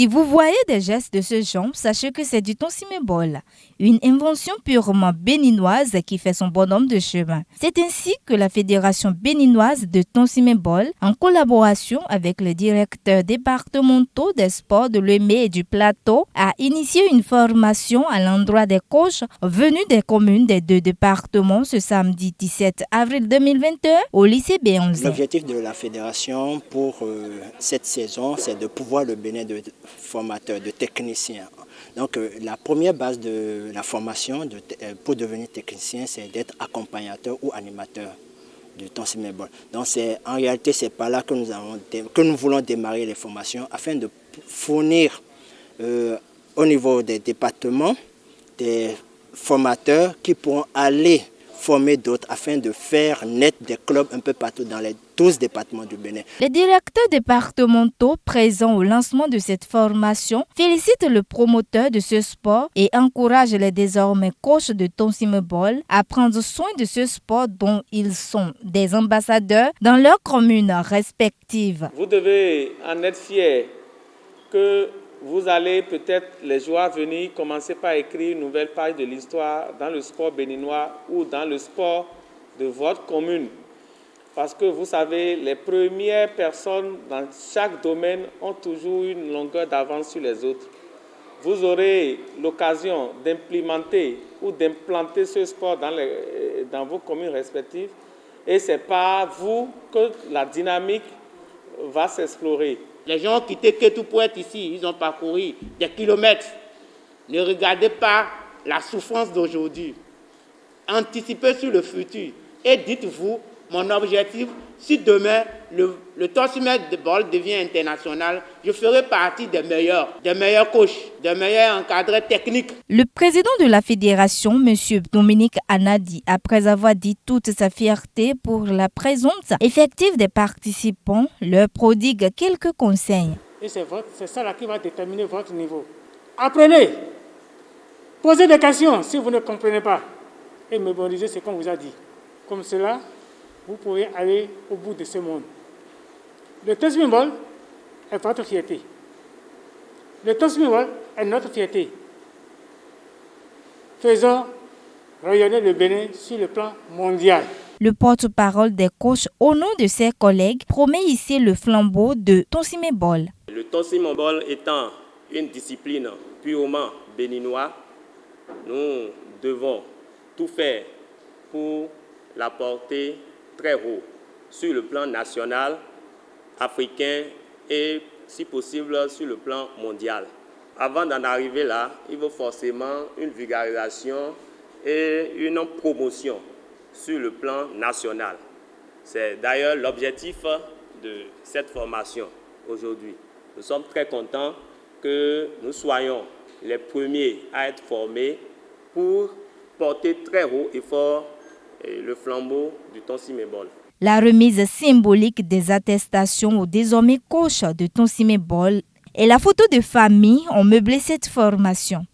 Si vous voyez des gestes de ce genre, sachez que c'est du tonsimé-bol, une invention purement béninoise qui fait son bonhomme de chemin. C'est ainsi que la Fédération béninoise de tonsimé-bol, en collaboration avec les directeurs départementaux des sports de Lemay et du Plateau, a initié une formation à l'endroit des coachs venus des communes des deux départements ce samedi 17 avril 2021 au lycée Béanzin. L'objectif de la fédération pour cette saison, c'est de pouvoir le bénéficier de formateurs, de techniciens. Donc la première base de la formation pour devenir technicien, c'est d'être accompagnateur ou animateur du tonsimé-bol. Donc en réalité, c'est par là que nous voulons démarrer les formations afin de fournir au niveau des départements des formateurs qui pourront aller former d'autres afin de faire naître des clubs un peu partout dans les 12 départements du Bénin. Les directeurs départementaux présents au lancement de cette formation félicitent le promoteur de ce sport et encouragent les désormais coachs de tonsimé-bol à prendre soin de ce sport dont ils sont des ambassadeurs dans leurs communes respectives. Vous devez en être fiers que vous allez peut-être les jours à venir commencer par écrire une nouvelle page de l'histoire dans le sport béninois ou dans le sport de votre commune. Parce que vous savez, les premières personnes dans chaque domaine ont toujours une longueur d'avance sur les autres. Vous aurez l'occasion d'implémenter ou d'implanter ce sport dans vos communes respectives et c'est par vous que la dynamique va s'explorer. Les gens ont quitté Kétou pour être ici, ils ont parcouru des kilomètres. Ne regardez pas la souffrance d'aujourd'hui. Anticipez sur le futur et dites-vous, mon objectif, si demain le tonsimé-bol devient international, je ferai partie des meilleurs coachs, des meilleurs encadreurs techniques. Le président de la fédération, M. Dominique Anadi, après avoir dit toute sa fierté pour la présence effective des participants, leur prodigue quelques conseils. Et c'est ça là qui va déterminer votre niveau. Apprenez, posez des questions si vous ne comprenez pas et mémorisez ce qu'on vous a dit. Comme cela, vous pouvez aller au bout de ce monde. Le tonsimé-bol est votre fierté. Le tonsimé-bol est notre fierté. Faisons rayonner le Bénin sur le plan mondial. Le porte-parole des coachs, au nom de ses collègues, promet ici le flambeau de tonsimé-bol. Le tonsimé-bol étant une discipline purement béninoise, nous devons tout faire pour la porter très haut sur le plan national, africain et, si possible, sur le plan mondial. Avant d'en arriver là, il faut forcément une vulgarisation et une promotion sur le plan national. C'est d'ailleurs l'objectif de cette formation aujourd'hui. Nous sommes très contents que nous soyons les premiers à être formés pour porter très haut et fort le flambeau du tonsimé-bol. La remise symbolique des attestations aux désormais coachs de tonsimé-bol et la photo de famille ont meublé cette formation.